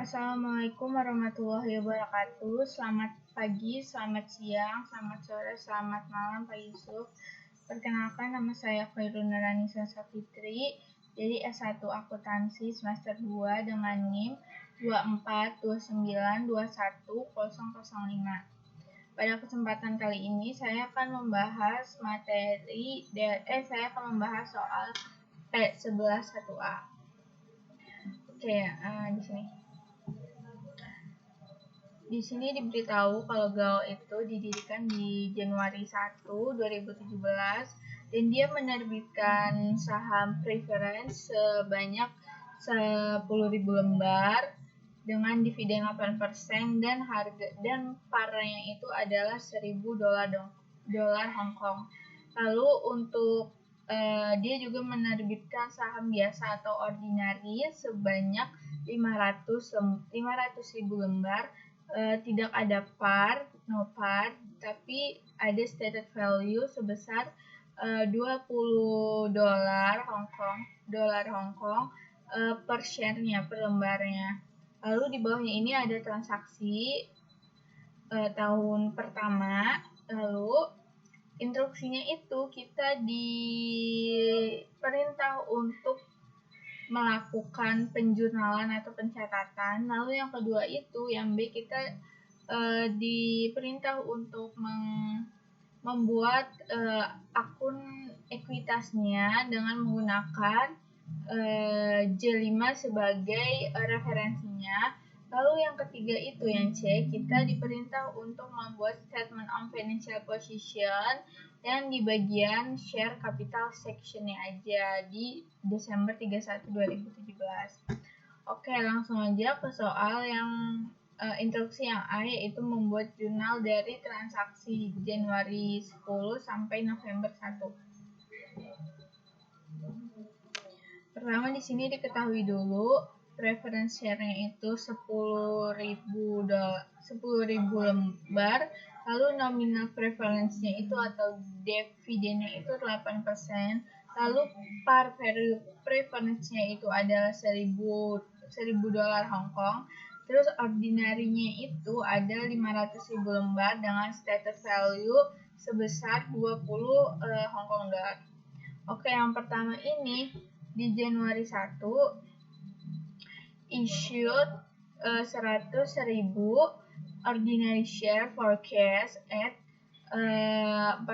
Assalamualaikum warahmatullahi wabarakatuh. Selamat pagi, selamat siang, selamat sore, selamat malam Pak Yusuf. Perkenalkan, nama saya Khairul Nuranisa Safitri. Jadi S1 Akuntansi semester 2 dengan NIM 242921005. Pada kesempatan kali ini saya akan membahas soal P11-1A. Di sini diberitahu kalau Gao itu didirikan di Januari 1, 2017 dan dia menerbitkan saham preference sebanyak 10.000 lembar dengan dividen 8% dan parnya itu adalah $1.000 Hong Kong. Lalu untuk dia juga menerbitkan saham biasa atau ordinary sebanyak 500.000 lembar. Tidak ada par, no par, tapi ada stated value sebesar $20 Hong Kong per share-nya, per lembarnya. Lalu di bawahnya ini ada transaksi tahun pertama. Lalu instruksinya itu kita diperintah untuk melakukan penjurnalan atau pencatatan. Lalu yang kedua itu, yang B, kita diperintah untuk membuat akun ekuitasnya dengan menggunakan J5 sebagai referensinya. Lalu yang ketiga itu, yang C, kita diperintah untuk membuat statement on financial position yang di bagian share capital section-nya aja di Desember 31, 2017. Oke, langsung aja ke soal yang instruksi yang A, yaitu membuat jurnal dari transaksi Januari 10 sampai November 1. Pertama di sini diketahui dulu preference share-nya itu 10.000 lembar, lalu nominal preference-nya itu atau dividennya itu 8%, lalu par value preference-nya itu adalah $1.000 Hong Kong, terus ordinary-nya itu ada 500.000 lembar dengan stated value sebesar 20 Hong Kong dollar. Oke, yang pertama ini di Januari 1 issued 100.000 ordinary share for cash at 48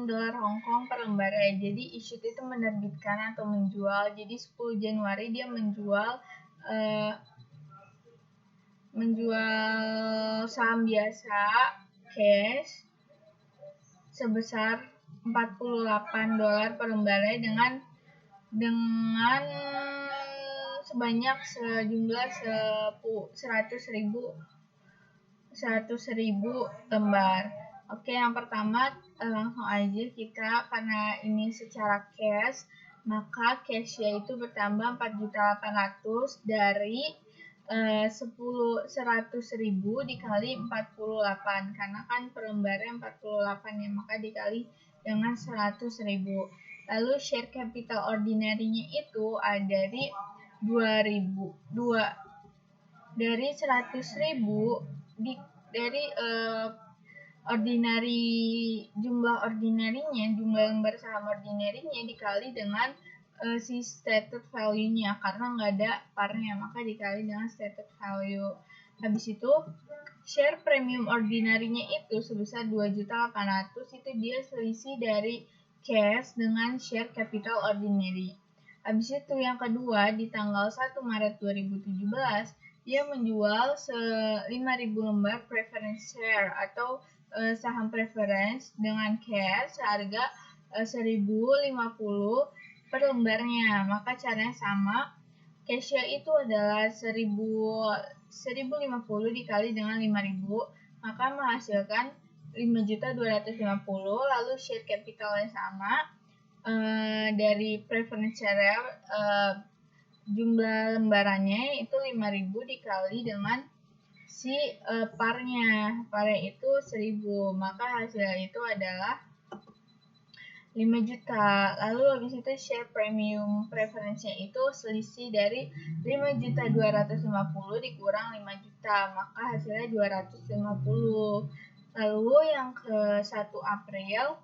dolar Hong Kong per lembar. Jadi issued itu menerbitkan atau menjual. Jadi 10 Januari dia menjual saham biasa cash sebesar $48 per lembarnya dengan sebanyak sejumlah 100.000 lembar. Oke, yang pertama langsung aja kita, karena ini secara cash, maka cash-nya itu bertambah 4.800.000 dari 100.000 dikali 48, karena kan per lembarnya 48 ya, maka dikali dengan 100.000. Lalu share capital ordinary-nya itu ada di 2.000. Dari 100.000 dari jumlah lembar saham ordinary-nya dikali dengan si stated value-nya, karena nggak ada parnya, maka dikali dengan stated value. Habis itu share premium ordinary-nya itu sebesar 2.800.000, itu dia selisih dari cash dengan share capital ordinary. Habis itu yang kedua, di tanggal 1 Maret 2017 dia menjual 5.000 lembar preference share atau saham preference dengan cash seharga 1.050 per lembarnya. Maka caranya sama, cash-nya itu adalah 1.050 dikali dengan 5.000, maka menghasilkan 5.250. Lalu share capitalnya sama, dari preference share jumlah lembarannya itu 5.000 dikali dengan si parnya itu 1.000, maka hasilnya itu adalah 5 juta. Lalu habis itu share premium preference-nya itu selisih dari 5.250.000 dikurang 5 juta, maka hasilnya 250. Lalu yang ke 1 April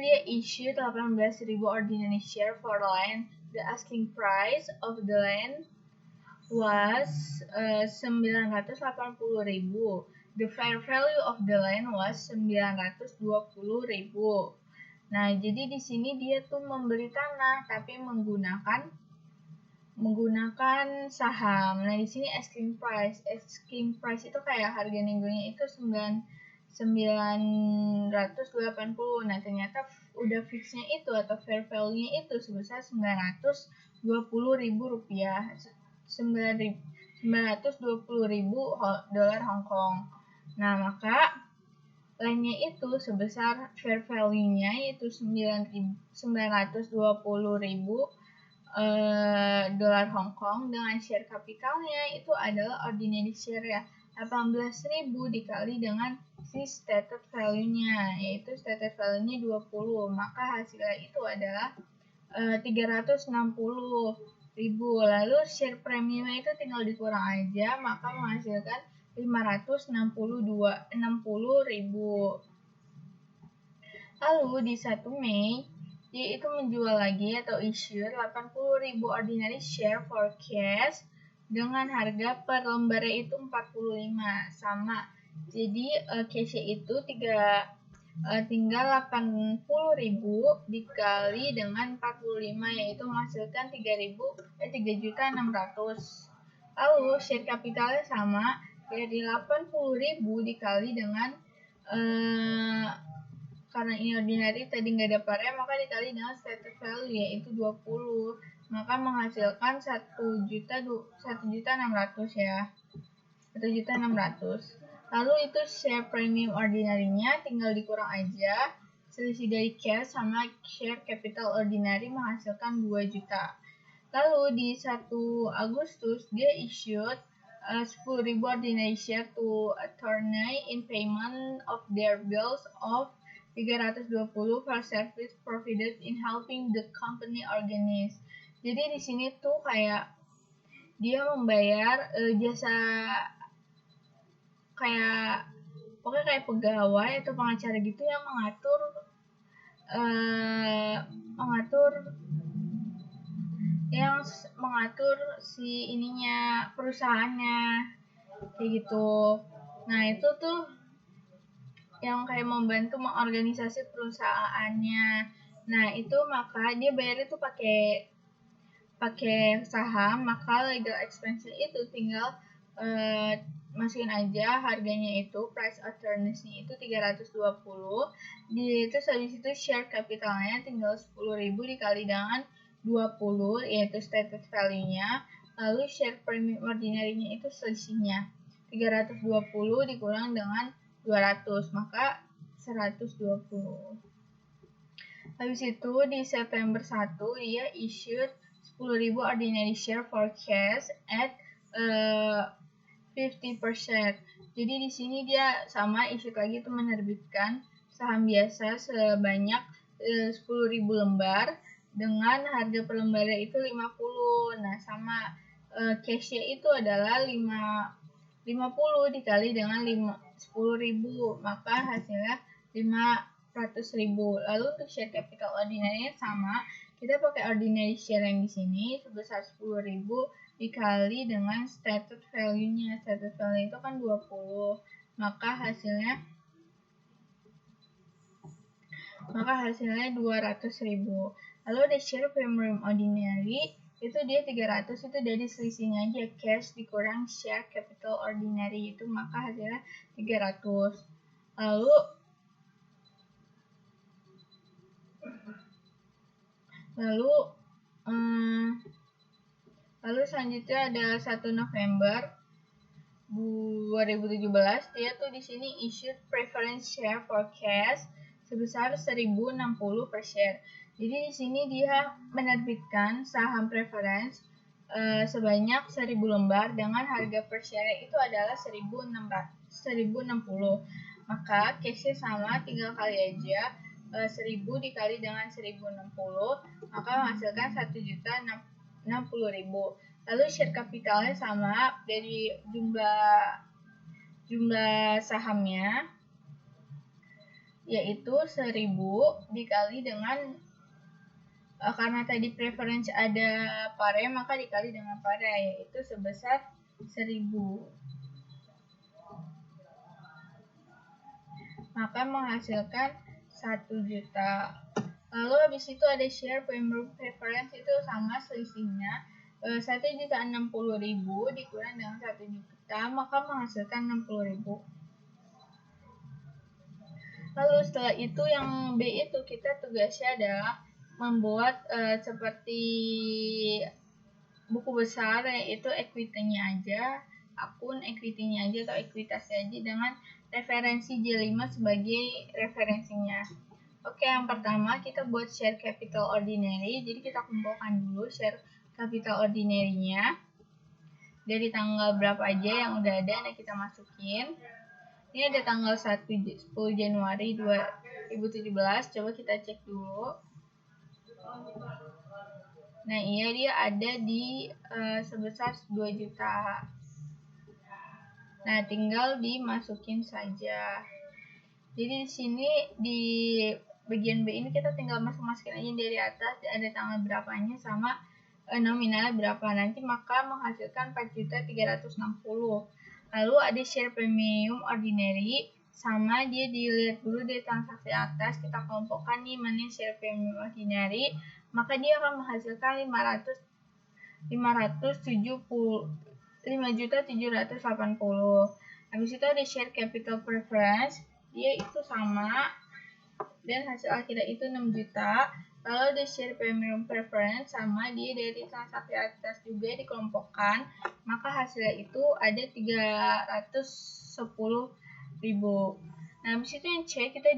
dia issue 18.000 ordinary share for land. The asking price of the land was 980.000. The fair value of the land was 920.000. Nah, jadi di sini dia tuh membeli tanah tapi menggunakan saham. Nah, di sini asking price itu kayak harga negonya itu 980. Nah, ternyata udah fixnya itu atau fair value-nya itu sebesar 920.000 rupiah. 920.000 dolar Hong Kong. Nah, maka lainnya itu sebesar fair value-nya yaitu 920.000 dolar Hong Kong dengan share kapitalnya itu adalah ordinary share ya, 18.000 dikali dengan si stated value-nya, yaitu stated value-nya 20, maka hasilnya itu adalah 360.000. Lalu share premiumnya itu tinggal dikurang aja, maka menghasilkan 560.000. Lalu di 1 Mei dia itu menjual lagi atau issue 80.000 ordinary share for cash dengan harga per lembarnya itu 45 sama. Jadi cash itu tinggal 80.000 dikali dengan 45 yaitu menghasilkan 3.600. Lalu share capitalnya sama, jadi 80.000 dikali dengan karena ini ordinary tadi nggak ada parnya, maka dikali dengan stated value yaitu 20, maka menghasilkan 1.600.000 ya, 1.600.000. Lalu itu share premium ordinary-nya tinggal dikurang aja, selisih dari cash sama share capital ordinary menghasilkan 2 juta. Lalu di 1 Agustus dia issued 10.000 ordinary share to attorney in payment of their bills of 320 for service provided in helping the company organize. Jadi di sini tuh kayak dia membayar jasa pokoknya kayak pegawai atau pengacara gitu yang mengatur si ininya perusahaannya kayak gitu. Nah, itu tuh yang kayak membantu mengorganisasi perusahaannya. Nah, itu maka dia bayar itu pakai saham, maka legal expense itu tinggal masukin aja harganya itu price attorney-nya itu 320. Terus habis itu share capitalnya tinggal 10.000 dikali dengan 20 yaitu stated value-nya. Lalu share premium ordinary-nya itu selisihnya 320 dikurang dengan 200, maka 120. Habis itu di September 1 dia issued 10.000 ordinary share for cash at 50%. Jadi di sini dia sama issue lagi itu menerbitkan saham biasa sebanyak 10.000 lembar dengan harga per lembarnya itu 50. Nah, sama cash-nya itu adalah 50 dikali dengan 10.000, maka hasilnya 500.000. Lalu untuk share capital ordinary-nya sama, kita pakai ordinary share yang di sini sebesar 10.000 dikali dengan stated value-nya. Stated value itu kan 20, maka hasilnya 200.000. Lalu ada share premium ordinary itu dia 300, itu dari selisihnya aja cash dikurang share capital ordinary itu, maka hasilnya 300. Lalu selanjutnya ada 1 November 2017 dia tuh di sini issued preference share for cash sebesar 1.060 per share. Jadi di sini dia menerbitkan saham preference sebanyak 1.000 lembar dengan harga per share itu adalah 1.060. Maka cashnya sama, tinggal kali aja 1000 dikali dengan 1060, maka menghasilkan 1.060.000. Lalu share capitalnya sama dari jumlah sahamnya, yaitu 1000 dikali dengan karena tadi preference ada pare, maka dikali dengan pare, yaitu sebesar 1000. Maka menghasilkan 1 juta. Lalu habis itu ada share premium preference, itu sama selisihnya 1.060.000 dikurang dengan 1 juta, maka menghasilkan 60.000. Lalu setelah itu yang B itu kita tugasnya adalah membuat seperti buku besar, yaitu equity-nya aja, akun equity-nya aja atau ekuitasnya aja dengan referensi J5 sebagai referensinya. Oke, yang pertama kita buat share capital ordinary. Jadi kita kumpulkan dulu share capital ordinary-nya dari tanggal berapa aja yang udah ada, nah kita masukin. Ini ada tanggal 10 Januari 2017, coba kita cek dulu. Nah, iya dia ada di sebesar 2 juta. Nah, tinggal dimasukin saja. Jadi di sini di bagian B ini kita tinggal masukin aja dari atas, ada tanggal berapanya sama nominalnya berapa, nanti maka menghasilkan 4.360.000. Lalu ada share premium ordinary, sama dia dilihat dulu dari transaksi atas, kita kelompokkan nih mana share premium ordinary, maka dia akan menghasilkan 5.780.000. Habis itu ada share capital preference, dia itu sama dan hasil akhirnya itu 6 juta. Lalu ada share premium preference, sama dia dari transaksi atas juga dikelompokkan, maka hasilnya itu ada 310.000. Nah, habis itu yang C kita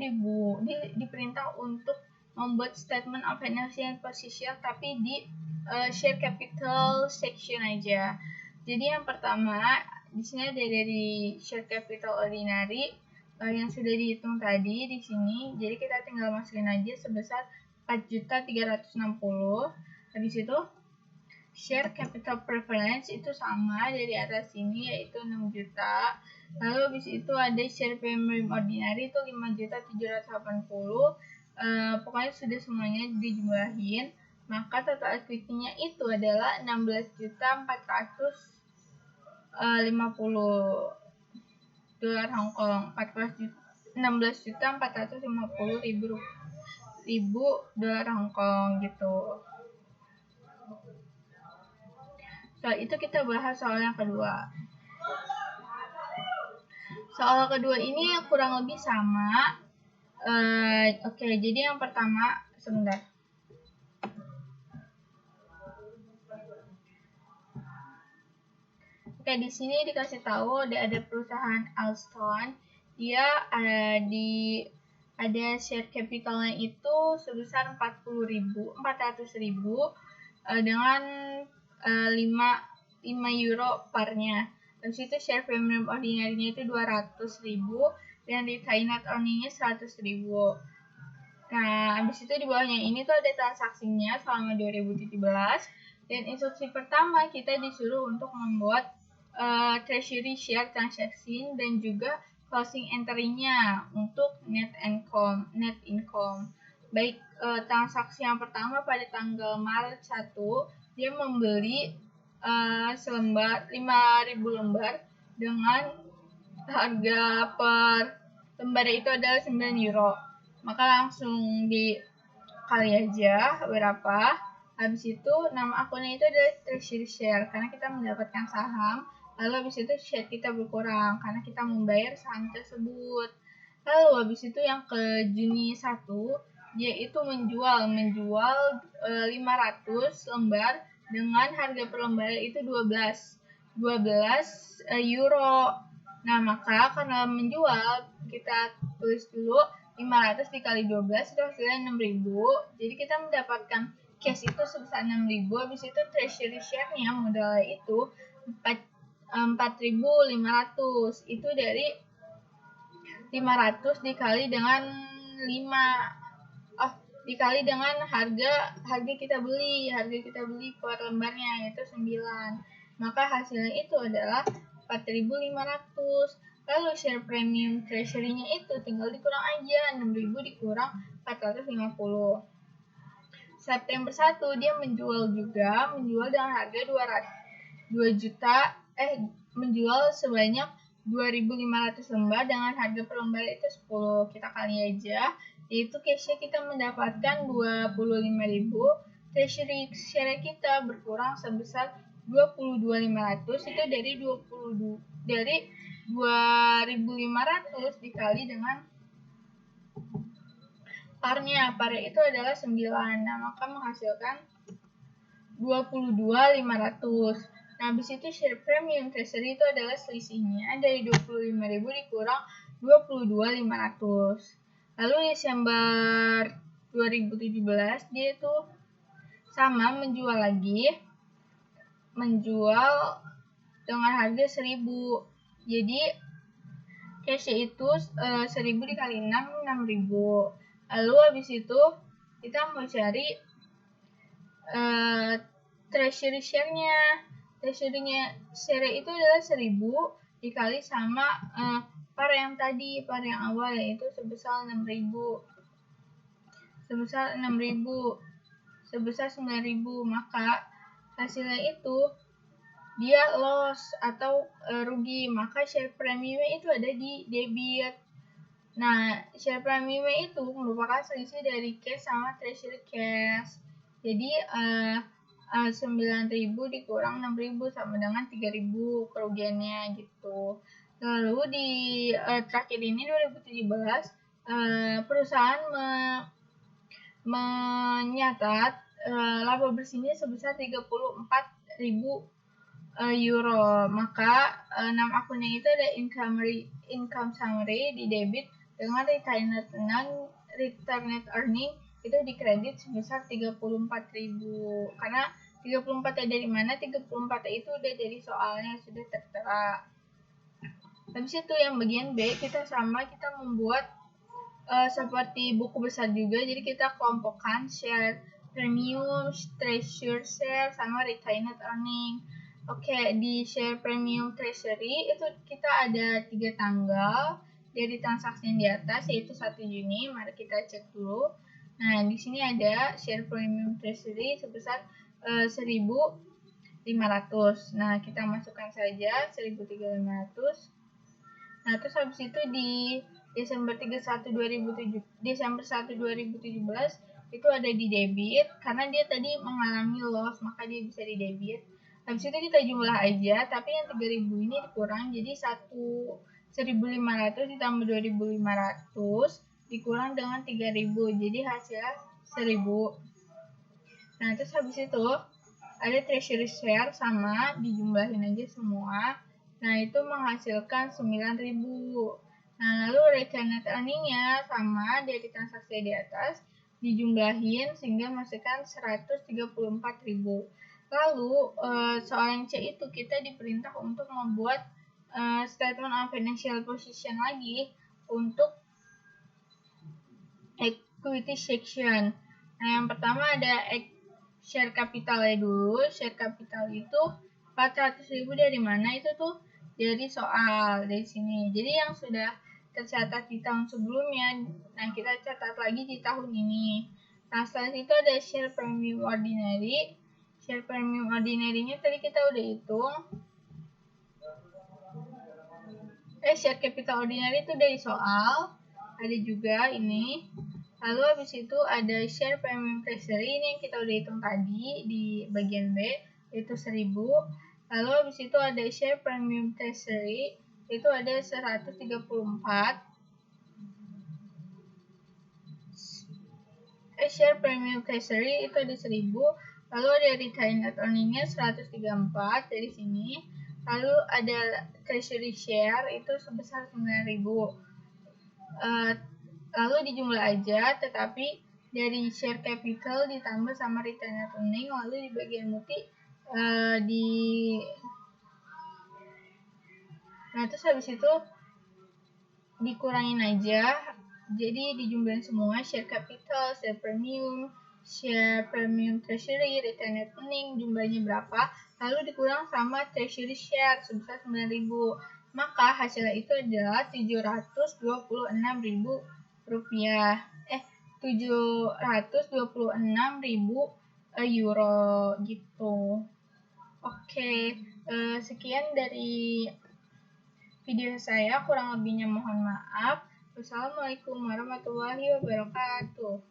diperintah untuk membuat statement of financial position, tapi di share capital section aja. Jadi yang pertama di sini ada dari share capital ordinary yang sudah dihitung tadi di sini. Jadi kita tinggal masukin aja sebesar 4.360.000. Habis itu share capital preference itu sama dari atas sini, yaitu 6 juta. Lalu habis itu ada share premium ordinary itu 5.780.000. Pokoknya sudah semuanya dijumlahin, maka total equity-nya itu adalah 16.450 dolar Hongkong, 16.450.000 dolar Hongkong gitu. Soal itu kita bahas soal yang kedua. Soal kedua ini kurang lebih sama. Oke, jadi yang pertama, sebentar. Oke, di sini dikasih tahu ada perusahaan Alstom, dia ada share capitalnya itu sebesar 400.000 dengan 5 euro parnya. Terus itu share premium ordinary-nya itu 200.000 dan retained earning-nya 100.000. Nah, habis itu di bawahnya ini tuh ada transaksinya selama 2017, dan instruksi pertama kita disuruh untuk membuat treasury share transaction dan juga closing entry-nya untuk net income. Baik, transaksi yang pertama pada tanggal Maret 1, dia membeli selembar 5.000 lembar dengan harga per lembar itu adalah 9 euro. Maka langsung dikali aja berapa. Habis itu nama akunnya itu adalah treasury share karena kita mendapatkan saham. Lalu habis itu share kita berkurang karena kita membayar saham tersebut. Lalu habis itu yang ke Juni 1, dia itu menjual 500 lembar dengan harga per lembar itu 12 euro. Nah, maka karena menjual, kita tulis dulu 500 dikali 12 itu hasilnya 6.000. Jadi kita mendapatkan cash itu sebesar 6.000. Habis itu treasury share-nya modalnya itu 4.500. Itu dari 500 dikali dengan 5. dikali dengan harga kita beli per lembarnya, yaitu 9. Maka hasilnya itu adalah 4.500. Lalu share premium treasury-nya itu tinggal dikurang aja, 6.000 dikurang 450. September 1 dia menjual dengan harga 2 juta, menjual sebanyak 2.500 lembar dengan harga per lembar itu 10. Kita kali aja, yaitu cashnya kita mendapatkan 25.000, treasury share kita berkurang sebesar 22.500. Itu dari 2.500 dikali dengan parnya itu adalah 9. Nah, maka menghasilkan 22.500. Nah, habis itu share premium treasury itu adalah selisihnya dari 25.000 dikurang 22.500. Lalu Desember 2017 dia itu sama menjual dengan harga 1.000. Jadi cash itu 1.000 dikali 6.000. Lalu habis itu kita mau cari treasury share-nya. Treasury-nya share itu adalah 1.000 dikali sama par yang awal, yaitu sebesar 6.000. Sebesar 9.000, maka hasilnya itu dia loss atau rugi, maka share premiumnya itu ada di debit. Nah, share premiumnya itu merupakan selisih dari cash sama treasury cash. Jadi 9.000 dikurang 6.000 sama dengan 3.000 kerugiannya gitu. Lalu di terakhir ini 2017 perusahaan menyatat laba bersihnya sebesar 34.000 euro. Maka 6 akunnya itu ada income summary di debit dengan retained earning itu dikredit sebesar 34.000. Karena 34 dari mana? 34 itu udah dari soalnya sudah tertera. Habis itu yang bagian B kita membuat seperti buku besar juga. Jadi kita kelompokkan share premium, treasury share, sama retained earning. Oke, di share premium treasury itu kita ada 3 tanggal dari transaksi yang di atas, yaitu 1 Juni. Mari kita cek dulu. Nah, di sini ada share premium treasury sebesar 1.500. Nah, kita masukkan saja 1.500. Nah, terus habis itu di Desember 1 2017 itu ada di debit karena dia tadi mengalami loss, maka dia bisa di debit. Habis itu kita jumlah aja, tapi yang 3.000 ini dikurang, jadi 1.500 ditambah 2.500 dikurang dengan 3.000, jadi hasilnya 1.000. Nah, terus habis itu ada treasury share sama, dijumlahin aja semua. Nah, itu menghasilkan 9.000. Nah, lalu retained earning-nya sama dari transaksi di atas, dijumlahin sehingga menghasilkan 134.000. Lalu, soal yang C itu kita diperintah untuk membuat statement of financial position lagi untuk equity section. Nah, yang pertama ada share capital-nya dulu. Share capital itu 400.000 dari mana? Itu tuh dari soal dari sini. Jadi yang sudah tercatat di tahun sebelumnya, nah kita catat lagi di tahun ini. Nah, setelah itu ada share premium ordinary. Share premium ordinary-nya tadi kita udah hitung. Share capital ordinary itu dari soal. Ada juga ini. Lalu habis itu ada share premium treasury, ini yang kita udah hitung tadi di bagian B, yaitu 1.000. Lalu habis itu ada share premium treasury, itu ada 134. Share premium treasury itu ada 1.000. Lalu ada retained earning-nya 134 dari sini. Lalu ada treasury share itu sebesar 9.000. Lalu dijumlah aja, tetapi dari share capital ditambah sama retained earning, lalu di bagian multi nah terus habis itu dikurangin aja Jadi dijumlahin semua share capital, share premium treasury, retained earning, jumlahnya berapa, lalu dikurang sama treasury share sebesar 9.000. Maka hasilnya itu adalah 726.000 rupiah. 726.000 euro gitu. Oke, sekian dari video saya, kurang lebihnya mohon maaf. Wassalamualaikum warahmatullahi wabarakatuh.